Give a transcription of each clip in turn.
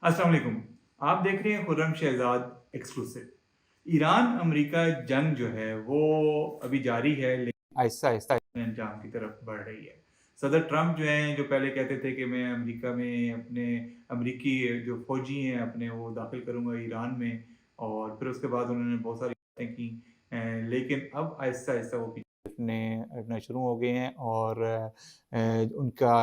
अस्सलाम वालेकुम। आप देख रहे हैं Khurram Shahzad exclusive. Iran America जंग जो है वो अभी जारी है, लेकिन आहिस्ता आहिस्ता अंजाम की तरफ बढ़ रही है। सदर ट्रंप जो हैं, जो पहले कहते थे कि मैं अमेरिका में अपने अमरीकी जो फौजी हैं अपने वो दाखिल करूंगा ईरान में, और फिर उसके बाद उन्होंने बहुत सारी बातें की। लेकिन अब आहिस्ता आहिस्ता वो पीछे हटना शुरू हो गए हैं, और उनका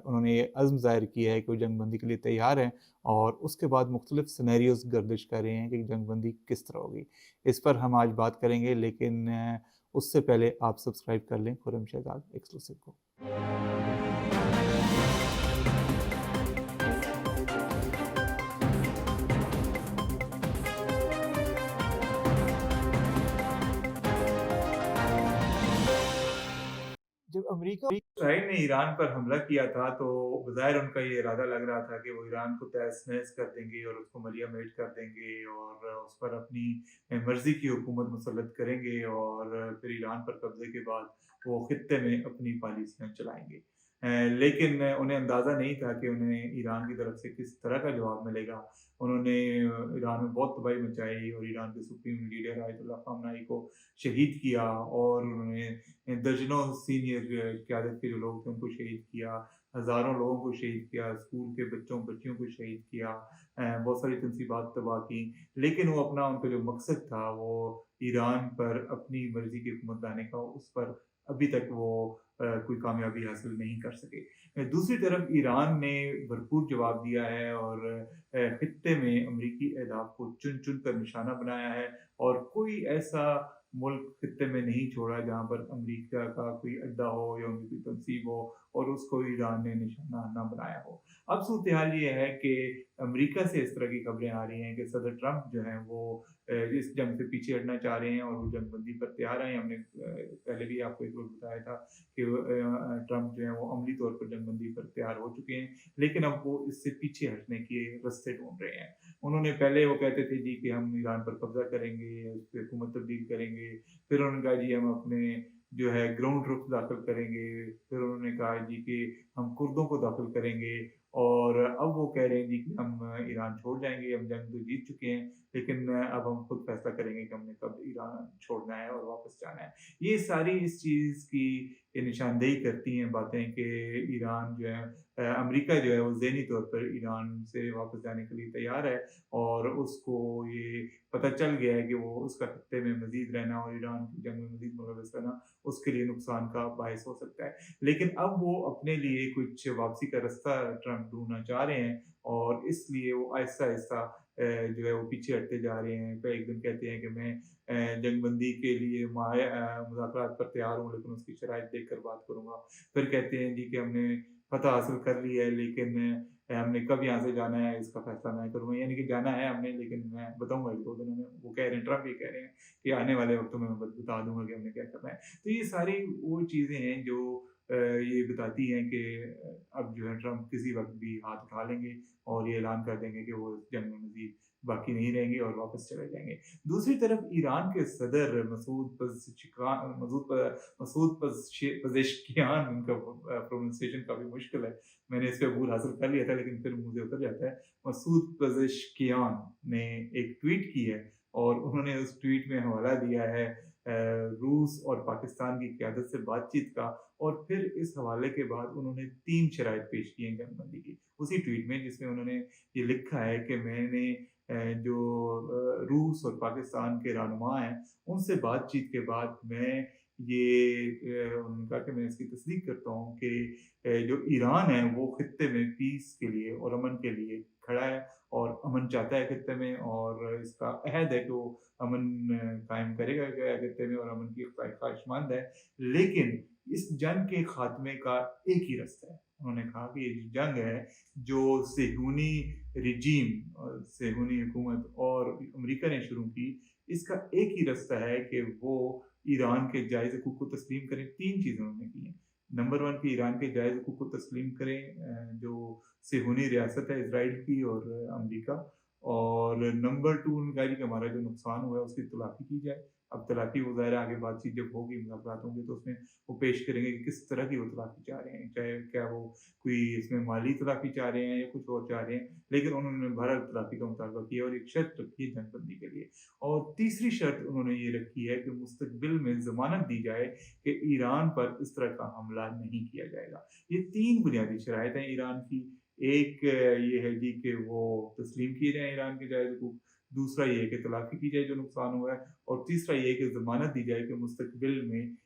उन्होंने ये अज़्म ज़ाहिर किया है कि वो जंग बंदी के लिए तैयार हैं। और उसके बाद मुख्तलिफ सिनेरियोज़ गर्दिश कर रहे हैं कि जंग बंदी किस तरह होगी। इस पर हम आज बात करेंगे, लेकिन उससे पहले आप सब्सक्राइब कर लें खुर्रम शहजाद एक्सक्लूसिव को। जब अमेरिका इसराइल ने ईरान पर हमला किया था, तो बज़ाहिर उनका ये इरादा लग रहा था कि वो ईरान को तहस-नहस कर देंगे और उसको मलिया-मेट कर देंगे, और उस पर अपनी मर्ज़ी की हुकूमत मुसल्लत करेंगे, और फिर ईरान पर कब्ज़े के बाद वो ख़ित्ते में अपनी पॉलिसियाँ चलाएँगे। लेकिन उन्हें अंदाज़ा नहीं था कि उन्हें ईरान की तरफ से किस तरह का जवाब मिलेगा। उन्होंने ईरान में बहुत तबाही मचाई और ईरान के सुप्रीम लीडर आयतुल्लाह ख़ामनेई को शहीद किया, और उन्होंने दर्जनों सीनियर क़यादत के जो लोग थे उनको शहीद किया, हज़ारों लोगों को शहीद किया, स्कूल के बच्चियों को शहीद किया, बहुत सारी तनसीबात तबाह की। लेकिन वो अपना उनका जो मकसद था वो ईरान पर अपनी मर्ज़ी की हुकूमत लाने का, उस पर अभी तक वो कोई कामयाबी हासिल नहीं कर सके। दूसरी तरफ ईरान ने भरपूर जवाब दिया है, और खित्ते में अमरीकी अहदाफ को चुन-चुन कर निशाना बनाया है, और कोई ऐसा मुल्क खित्ते में नहीं छोड़ा जहाँ पर अमरीका का कोई अड्डा हो या उनकी कोई तनसीब हो और उसको ईरान ने निशाना ना बनाया हो। अब सूरत-ए-हाल ये है कि अमरीका से इस तरह की खबरें आ रही हैं कि सदर ट्रंप जो हैं वो इस जंग से पीछे हटना चाह रहे हैं और वो जंग बंदी पर तैयार हैं। हमने पहले भी आपको एक रोज़ बताया था कि ट्रंप जो है वो अमली तौर पर जंग बंदी पर तैयार हो चुके हैं, लेकिन अब वो इससे पीछे हटने के रास्ते ढूँढ रहे हैं। उन्होंने पहले वो कहते थे जी कि हम ईरान पर कब्ज़ा करेंगे, उस पे हुकूमत तब्दील करेंगे। फिर उन्होंने कहा जी हम अपने जो है ग्राउंड ट्रूप्स दाखिल करेंगे। फिर उन्होंने कहा जी कि हम कुर्दों को दाखिल करेंगे, और अब वो कह रहे हैं जी कि हम ईरान छोड़ जाएँगे, हम जंग तो जीत चुके हैं, लेकिन अब हम खुद फैसला करेंगे कि हमने कब ईरान छोड़ना है और वापस जाना है। ये सारी इस चीज़ की ये निशानदेही करती हैं बातें कि ईरान जो है अमेरिका जो है वो ज़हनी तौर पर ईरान से वापस जाने के लिए तैयार है, और उसको ये पता चल गया है कि वो उसका खत्ते में मज़ीद रहना और ईरान की जंग में मज़ीद मुलव्वस रहना उसके लिए नुकसान का बायस हो सकता है। लेकिन अब वो अपने लिए कुछ वापसी का रास्ता ट्रंप ढूँढना चाह रहे हैं, और इसलिए वो आहिस्ता-आहिस्ता जो है वो पीछे हटते जा रहे हैं। फिर एक दिन कहते हैं कि मैं जंगबंदी के लिए मुज़ाकरात पर तैयार हूँ, लेकिन उसकी शराइत देखकर बात करूँगा। फिर कहते हैं जी कि हमने फ़तह हासिल कर ली है, लेकिन हमने कब यहाँ से जाना है इसका फ़ैसला मैं करूँगा। यानी कि जाना है हमने, लेकिन मैं बताऊँगा 1-2 दिनों में। वो कह रहे हैं, ट्रंप ये कह रहे हैं कि आने वाले वक़्तों में मैं बता दूँगा कि हमने क्या करना है। तो ये सारी वो चीज़ें हैं जो ये बताती हैं कि अब जो है ट्रंप किसी वक़्त भी हाथ उठा लेंगे और ये ऐलान कर देंगे कि वो इस जंग में मज़ीद बाकी नहीं रहेंगे और वापस चले जाएँगे। दूसरी तरफ ईरान के सदर मसूद पज़ेश्कियान, उनका प्रोनंसिएशन काफ़ी मुश्किल है। मैंने इस पे अबूर हासिल कर लिया था, लेकिन फिर मुँह से उतर जाता है। मसूद पज़ेश्कियान ने एक ट्वीट की है, और उन्होंने उस ट्वीट में हवाला दिया है रूस और पाकिस्तान की क़यादत से बातचीत का, और फिर इस हवाले के बाद उन्होंने 3 शराइत पेश की हैं जंगबंदी की। उसी ट्वीट में जिसमें उन्होंने ये लिखा है कि मैंने जो रूस और पाकिस्तान के रहनुमा हैं, उनसे बातचीत के बाद मैं उन्होंने कहा कि मैं इसकी तस्दीक करता हूँ कि जो ईरान है वो खित्ते में पीस के लिए और अमन के लिए खड़ा है, और अमन चाहता है खित्ते में, और इसका अहद है कि वो अमन कायम करेगा खित्ते में, और अमन की ख्वाहिशमंद है। लेकिन इस जंग के खात्मे का एक ही रास्ता है। उन्होंने कहा कि ये जो जंग है, जो सेहूनी सेहूनी हुकूमत और अमेरिका ने शुरू की, इसका एक ही रास्ता है कि वो ईरान के जायज़ हकूक़ को तस्लीम करें। 3 चीज़ें उन्होंने की हैं। नंबर 1 कि ईरान के जायज़ हकूक़ को तस्लीम करें, जो सेहूनी रियासत है इज़राइल की और अमेरिका, और नंबर 2 उन्होंने कहा कि हमारा जो नुकसान हुआ है उसकी तलाफ़ी की जाए। अब तलाक़ी वो ज़ाहिर है आगे बातचीत जब होगी, मुज़ाकरात होंगे तो उसमें वो पेश करेंगे कि किस तरह की वो तलाक़ी चाह रहे हैं। चाहे क्या वो कोई इसमें माली तलाक़ी चाह रहे हैं या कुछ और चाह रहे हैं, लेकिन उन्होंने बहरहाल तलाक़ी का मुतालबा किया और एक शर्त रखी है जंगबंदी के लिए। और तीसरी शर्त उन्होंने ये रखी है कि मुस्तक़बिल में ज़मानत दी जाए कि ईरान पर इस तरह का हमला नहीं किया जाएगा। ये 3 बुनियादी शराइत हैं ईरान की। एक ये है जी कि वो तस्लीम किए जाएँ ईरान के जायज़ हुकूक, दूसरा ये है कि तलाक़ी की जाए जो नुकसान हुआ है, और तीसरा ये है कि ज़मानत दी जाए कि मुस्तक़बिल में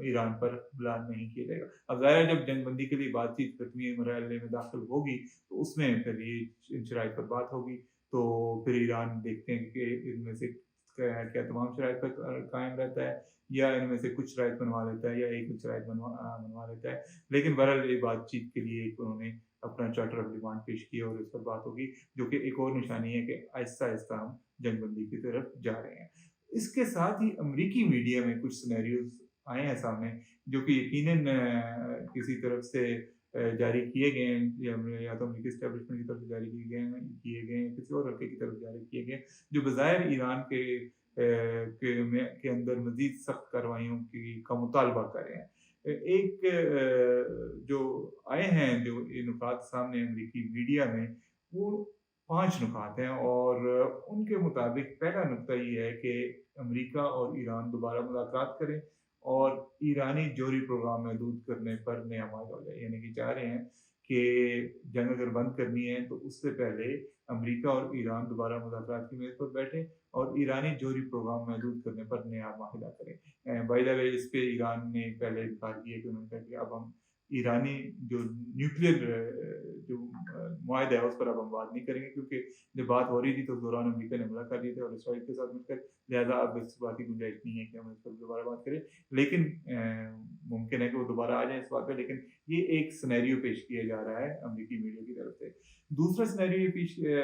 ईरान पर हमला नहीं किया जाएगा। अब ज़ाहिर है जब जंगबंदी के लिए बातचीत ख़त्मी मरहले में दाख़िल होगी, तो उसमें फिर ये इन शराइत पर बात होगी। तो फिर ईरान देखते हैं कि इनमें से क्या तमाम शराइत पर कायम रहता है, या इनमें से कुछ शराइत मनवा लेता है, या एक शराइत मनवा लेता है। लेकिन बहरहाल ये बातचीत के लिए एक उन्होंने अपना चार्टर ऑफ डिमांड पेश किया और इस पर बात होगी, जो कि एक और निशानी है कि आहिस्ता-आहिस्ता हम जंगबंदी की तरफ जा रहे हैं। इसके साथ ही अमरीकी मीडिया में कुछ सिनेरियोज़ आए हैं सामने, जो कि यकीनन किसी तरफ से जारी किए गए हैं, या तो अमेरिकी एस्टेब्लिशमेंट की तरफ से जारी किए गए हैं, किसी और हल्के की तरफ जारी किए गए हैं, जो बज़ाहिर ईरान के अंदर मज़ीद सख्त कार्रवाइयों का मुतालबा कर रहे हैं। एक जो आए हैं, जो ये नुकात सामने अमेरिकी मीडिया में, वो 5 नुकात हैं, और उनके मुताबिक पहला नुकता ये है कि अमेरिका और ईरान दोबारा मुलाकात करें और ईरानी जौहरी प्रोग्राम महदूद करने पर नया माहिदा हो जाए। यानी कि चाह रहे हैं कि जंग अगर बंद करनी है तो उससे पहले अमेरिका और ईरान दोबारा मुलाकात की मेज़ पर बैठें और ईरानी जौहरी प्रोग्राम महदूद करने पर नया माहिदा करें। बाय द वे इस पे ईरान ने पहले इनकार किया कि उन्होंने कहा कि अब हम ईरानी जो न्यूक्लियर जो मुआहिदा है उस पर अब हम बात नहीं करेंगे, क्योंकि जब बात हो रही थी तो उस दौरान अमेरिका ने हमला कर दिया था और इसराइल के साथ मिलकर, लिहाजा अब इस बात की गुंजाइश नहीं है कि हम इस पर दोबारा बात करें। लेकिन मुमकिन है कि वो दोबारा आ जाए इस बात पे, लेकिन ये एक सिनेरियो पेश किया जा रहा है अमेरिकी मीडिया की तरफ से। दूसरा सिनेरियो ये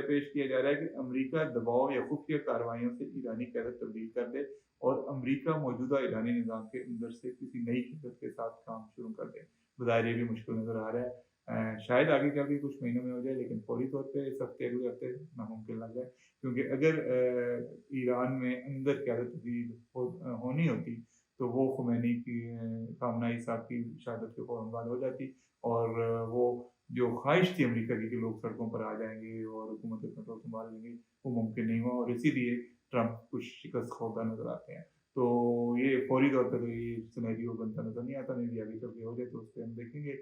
पेश किया जा रहा है कि अमेरिका दबाव या खुफिया कार्रवाइयों से ईरानी क़यादत तब्दील कर दे और अमेरिका मौजूदा ईरानी निज़ाम के अंदर से किसी नई क़यादत के साथ काम शुरू कर दे। बज़ाहिर ये भी मुश्किल नज़र आ रहा है। शायद आगे चल के कुछ महीनों में हो जाए, लेकिन फौरी तौर पे इस हफ्ते अगले हफ्ते नामुमकिन लग जाए, क्योंकि अगर ईरान में अंदर क़यादत तब्दील होनी होती तो वो खुमैनी की ख़ामनेई साहब की शहादत के फ़ौरन बाद हो जाती, और वो जो ख़्वाहिश थी अमेरिका की कि लोग सड़कों पर आ जाएँगे और हुकूमत कंट्रोल संभाल लेंगे, वो मुमकिन नहीं हुआ, और इसीलिए ट्रंप कुछ शिकस्त ख़ोर्दा नज़र आते हैं। तो ये फौरी तौर पे तो ये सिनेरियो बनता नज़र नहीं आता, मे बी आगे चल के हो जाए तो उस पे हम देखेंगे।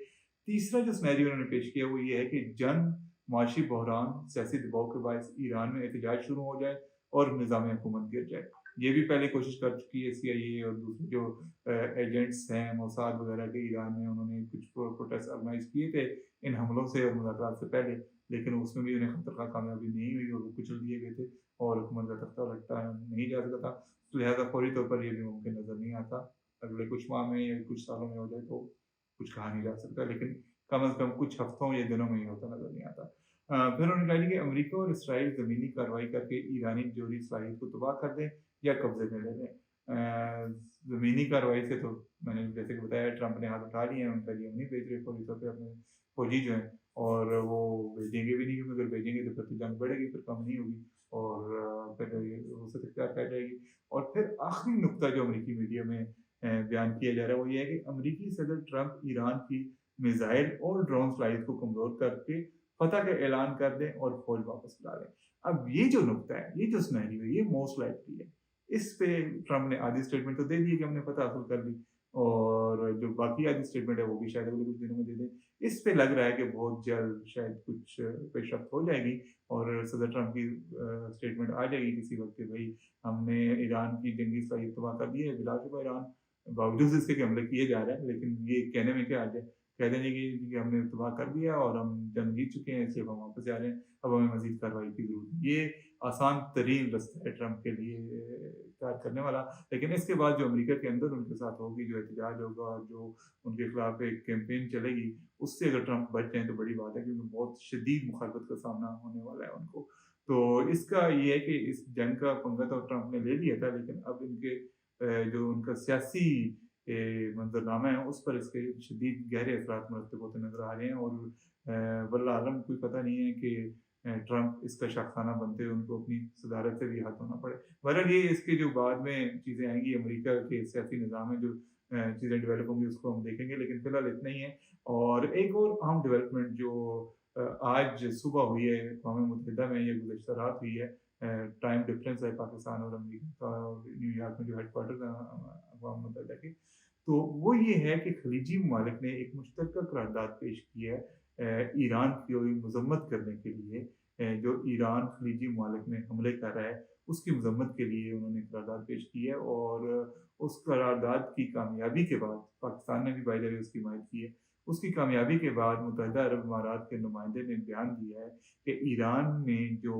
तीसरा जो सिनेरियो उन्होंने पेश किया वो ये है कि जंग, माशी बहरान, सियासी दबाव के बायस ईरान में एहतजाज शुरू हो जाए और निज़ाम हुकूमत गिर जाए। ये भी पहले कोशिश कर चुकी है CIA और दूसरे जो एजेंट्स हैं मोसाद वगैरह के ईरान में, उन्होंने कुछ प्रोटेस्ट ऑर्गेनाइज़ किए थे इन हमलों से और मुज़ाकरात से पहले, लेकिन उसमें भी उन्हें ख़तरनाक कामयाबी नहीं हुई और वो कुचल दिए गए थे और हुकूमत का तख्ता उलटा नहीं जा सका था। तो लिहाज़ा फौरी तौर पर ये भी मुमकिन नज़र नहीं आता। अगले कुछ माह में या कुछ सालों में हो जाए तो कुछ कहा नहीं जा सकता, लेकिन कम से कम कुछ हफ्तों या दिनों में ही होता नज़र नहीं आता। फिर उन्होंने कहा कि अमेरिका और इसराइल ज़मीनी कार्रवाई करके ईरानी जौहरी सलाहियत को तबाह कर दें या कब्ज़े में ले लें। ज़मीनी कार्रवाई से तो मैंने जैसे कि बताया ट्रंप ने हाथ उठा लिए हैं, उनका ये नहीं भेज रहे फौरी तौर पे अपने फौजी जो हैं, और वो भेजेंगे भी नहीं, क्योंकि अगर भेजेंगे तो फिर तो जंग बढ़ेगी, फिर कम नहीं होगी, और फिर वसत इख्तियार कर जाएगी। और फिर आखिरी नुकता जो अमेरिकी मीडिया में बयान किया जा रहा है वो ये है कि अमेरिकी सदर ट्रंप ईरान की मिसाइल और ड्रोन सलाहियत को कमज़ोर करके फतह का ऐलान कर दें और फौज वापस बुला लें। अब ये जो नुकता है, ये जो सिनेरियो है, ये मोस्ट लाइकली है। इस पे ट्रंप ने आधी स्टेटमेंट तो दे दी है कि हमने फतह हासिल कर ली, और जो बाकी आधी स्टेटमेंट है वो भी शायद अगले कुछ दिनों में दे दें। इस पे लग रहा है कि बहुत जल्द शायद कुछ पेशरफ्त हो जाएगी और सदर ट्रंप की स्टेटमेंट आ जाएगी किसी वक्त कि भई हमने ईरान की जंगी सलाहियत तबाह कर दी है। बिलाशुबा ईरान बावजूद इसके कि हमले किए जा रहे हैं, लेकिन ये कहने में क्या हर्ज है? कह देंगे कि हमने तबाह कर दिया और हम जंग जीत चुके हैं, इसलिए अब हम वापस जा रहे हैं, अब हमें मज़ीद कार्रवाई की ज़रूरत है। ये आसान तरीन रास्ता है ट्रंप के लिए इख्तियार करने वाला। लेकिन इसके बाद जो अमेरिका के अंदर उनके साथ होगी, जो एहतजाज होगा, जो उनके खिलाफ एक कैंपेन चलेगी, उससे अगर ट्रंप बच जाएँ तो बड़ी बात है, क्योंकि बहुत शदीद मुखालफत का सामना होने वाला है उनको। तो इसका ये है कि इस जंग का पंगा तो ट्रंप ने ले लिया था, लेकिन अब इनके जो उनका सियासी मंज़रनामा है उस पर इसके शदीद गहरे असरात मुरतब होते नज़र आ रहे हैं, और वल्लाह आलम कोई पता नहीं है कि ट्रंप इसका शाखाना बनते हुए उनको अपनी सदारत से भी हाथ धोना पड़े। बहरहाल ये इसके जो बाद में चीज़ें आएँगी, अमेरिका के सियासी निज़ाम में जो चीज़ें डेवलप होंगी उसको हम देखेंगे, लेकिन फ़िलहाल इतना ही है। और एक और अहम डेवलपमेंट जो आज सुबह हुई है अक़वाम मुत्तहिदा में, ये गुज़श्ता रात हुई है। टाइम डिफ़रेंस है पाकिस्तान और अमेरिका का, और न्यूयॉर्क में जो हेडक्वार्टर्स हैं अक़वाम मुत्तहिदा के। तो वो ये है कि खलीजी ममालिक ने एक मुश्तरका करारदाद पेश की है ईरान की मज़म्मत करने के लिए। जो ईरान खलीजी ममालिक में हमले कर रहा है, उसकी मज़म्मत के लिए उन्होंने करारदाद पेश की है। और उस करारदाद की कामयाबी के बाद पाकिस्तान ने भी बाय द वे उसकी हिमायत की है। उसकी कामयाबी के बाद मुत्तहिदा अरब अमारात के नुमाइंदे ने बयान दिया है कि ईरान ने जो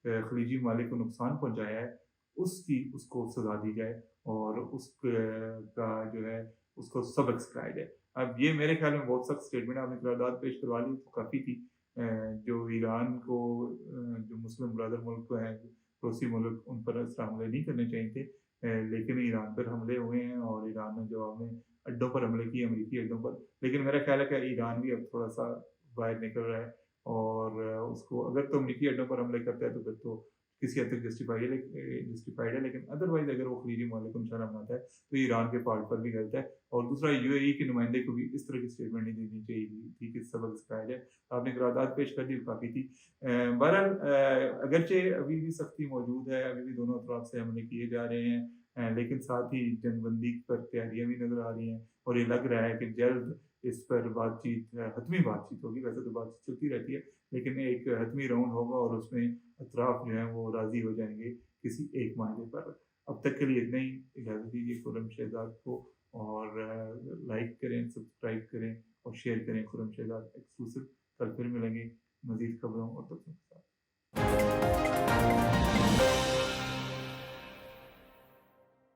खलीजी ममालिक को नुकसान पहुँचाया है, उसको सज़ा दी जाए और का जो है उसको सबक सिखाया जाए। अब ये मेरे ख़्याल में बहुत सख्त स्टेटमेंट है, आपने करारदाद पेश करवा ली तो काफ़ी थी। जो ईरान को जो मुस्लिम ब्रदर मुल्क हैं, पड़ोसी मुल्क, उन पर इस तरह हमले नहीं करने चाहिए थे। लेकिन ईरान पर हमले हुए हैं और ईरान ने जवाब में अड्डों पर हमले किए, अमेरिकी अड्डों पर। लेकिन मेरा ख़्याल है कि ईरान भी अब थोड़ा-सा बाहर निकल रहा है और उसको अगर तो अमेरिकी अड्डों पर हमले करता है तो फिर तो किसी हद तक जस्टिफाइड है, लेकिन अदरवाइज़ अगर वो खलीजी ममालिक को निशाना बनाता है, तो ईरान के पार्ट पर भी गलत है। और दूसरा, यूएई के नुमाइंदे को भी इस तरह की स्टेटमेंट नहीं देनी चाहिए थी कि सबक सिखाया जाए। आपने करारदाद पेश कर दी, काफ़ी थी। बहरहाल अगरचे अभी भी सख्ती मौजूद है, अभी भी दोनों तरफ से हमले किए जा रहे हैं, लेकिन साथ ही जंगबंदी पर तैयारियां भी नज़र आ रही हैं और ये लग रहा है कि जल्द इस पर हतमी बातचीत होगी। वैसे तो बातचीत चलती रहती है, लेकिन एक हतमी राउंड होगा और उसमें अतराफ जो हैं वो राज़ी हो जाएंगे किसी एक मामले पर। अब तक के लिए इतना ही। इजाज़त दीजिए खुर्रम शहज़ाद को, और लाइक करें, सब्सक्राइब करें और शेयर करें खुर्रम शहज़ाद एक्सक्लूसिव। कल फिर मिलेंगे मज़ीद खबरों और तथ्यों के साथ।